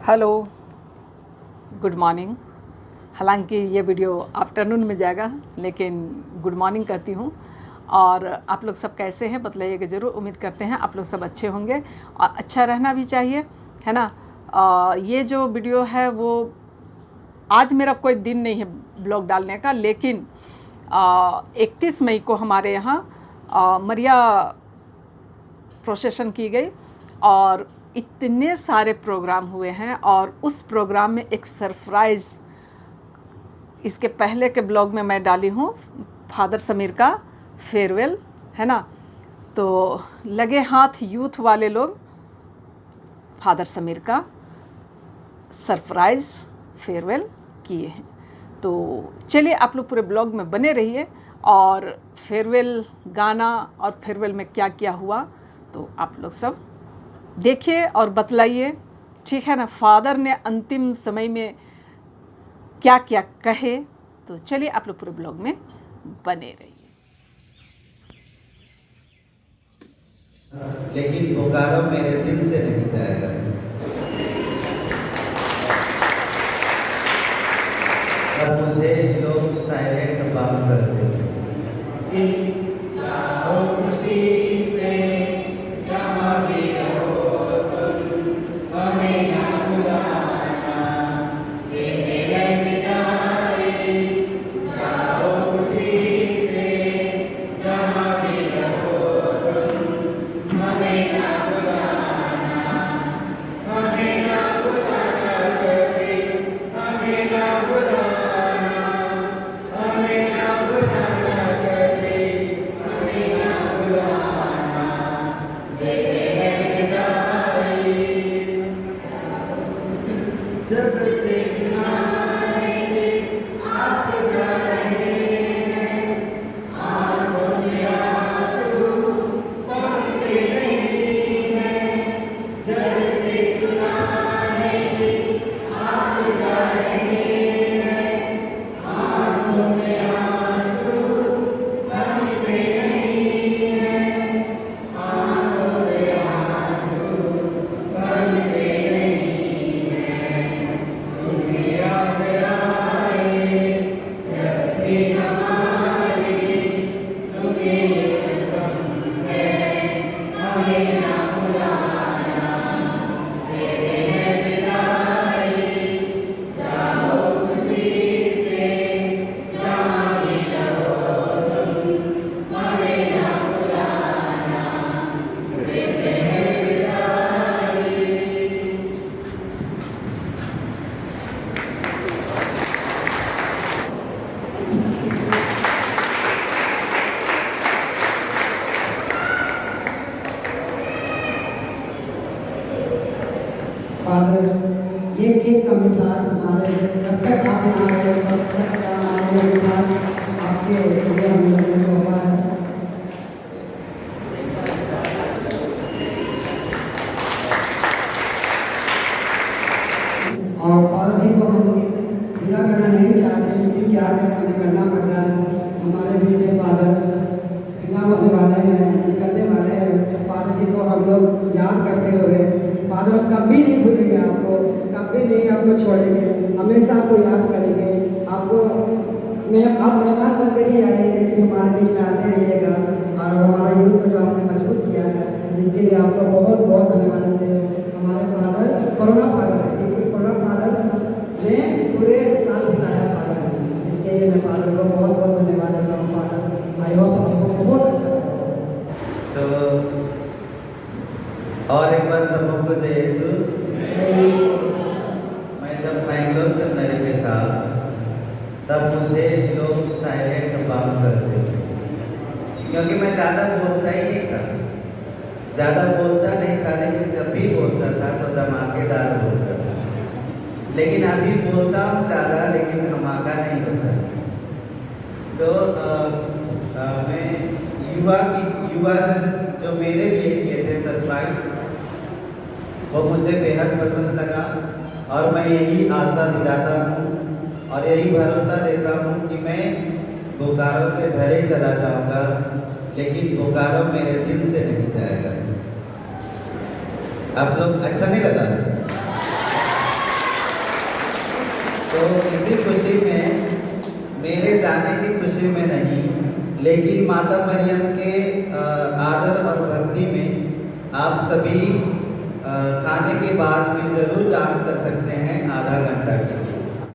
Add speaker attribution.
Speaker 1: Hello, good morning. हालांकि ये video afternoon में जाएगा, लेकिन गुड मॉर्निंग कहती हूँ। और आप लोग सब कैसे हैं बतलाइएगा ज़रूर। उम्मीद करते हैं आप लोग सब अच्छे होंगे और अच्छा रहना भी चाहिए, है ना। ये जो वीडियो है वो आज मेरा कोई दिन नहीं है ब्लॉग डालने का, लेकिन 31 मई को हमारे यहाँ मरिया प्रोसेशन की गई और इतने सारे प्रोग्राम हुए हैं। और उस प्रोग्राम में एक सरप्राइज़ इसके पहले के ब्लॉग में मैं डाली हूँ, फादर समीर का फेयरवेल, है ना। तो लगे हाथ यूथ वाले लोग फादर समीर का सरप्राइज़ फेयरवेल किए हैं। तो चलिए आप लोग पूरे ब्लॉग में बने रहिए और फेयरवेल गाना और फेयरवेल में क्या क्या हुआ तो आप लोग सब देखिए और बतलाइए, ठीक है ना। फादर ने अंतिम समय में क्या क्या कहे, तो चलिए आप लोग पूरे ब्लॉग में बने रहिए।
Speaker 2: लेकिन पुकारो मेरे दिल से नहीं जाएगा। अब मुझे लोग साइलेंट बात करते हैं।
Speaker 3: फादर, ये केक का मिठास हमारे जब तक आप ना आए तब तक हमारे मिठास आपके लिए हम लोगों ने सौंपा है। और फादर जी को हम विदा करना नहीं चाहते, लेकिन क्या करें, हमें करना पड़ रहा है। हमारे बीच से फादर विदा होने वाले हैं, निकलने वाले हैं। फादर जी को हम लोग याद करते हुए फादर कभी नहीं भूलेंगे आपको, कभी नहीं आपको छोड़ेंगे, हमेशा आपको याद करेंगे। आपको आप मेहमान बनकर ही आए, लेकिन हमारे बीच में आते रहिएगा। और हमारा यूथ को जो आपने मजबूत किया है, इसके लिए आपको बहुत बहुत धन्यवाद देते हैं। हमारे फादर कोरोना फादर है, क्योंकि कोरोना फादर ने पूरे साल बिताया फादर ने, इसके लिए मैं फादर को बहुत बहुत धन्यवाद देता हूँ। फादर आई होप आपको बहुत अच्छा लगा।
Speaker 2: तो और एक बार सब लोग को जय यीशु। मैं जब बैंगलोर से नरी में था तब मुझे लोग साइलेंट बात करते थे, क्योंकि मैं ज़्यादा बोलता ही नहीं था। लेकिन जब भी बोलता था तो धमाकेदार बोलता था। लेकिन अभी बोलता हूँ ज़्यादा, लेकिन धमाका नहीं होता। तो मैं युवा जो मेरे लिए किए थे सरप्राइज, वो मुझे बेहद पसंद लगा। और मैं यही आशा दिलाता हूँ और यही भरोसा देता हूँ कि मैं बोकारो से भले चला जाऊँगा, लेकिन बोकारो मेरे दिल से नहीं जाएगा। आप लोग अच्छा नहीं लगा? उसकी खुशी में, मेरे जाने की खुशी में नहीं, लेकिन माता मरियम के आदर और भक्ति में आप सभी खाने के बाद भी ज़रूर डांस कर सकते हैं आधा घंटा के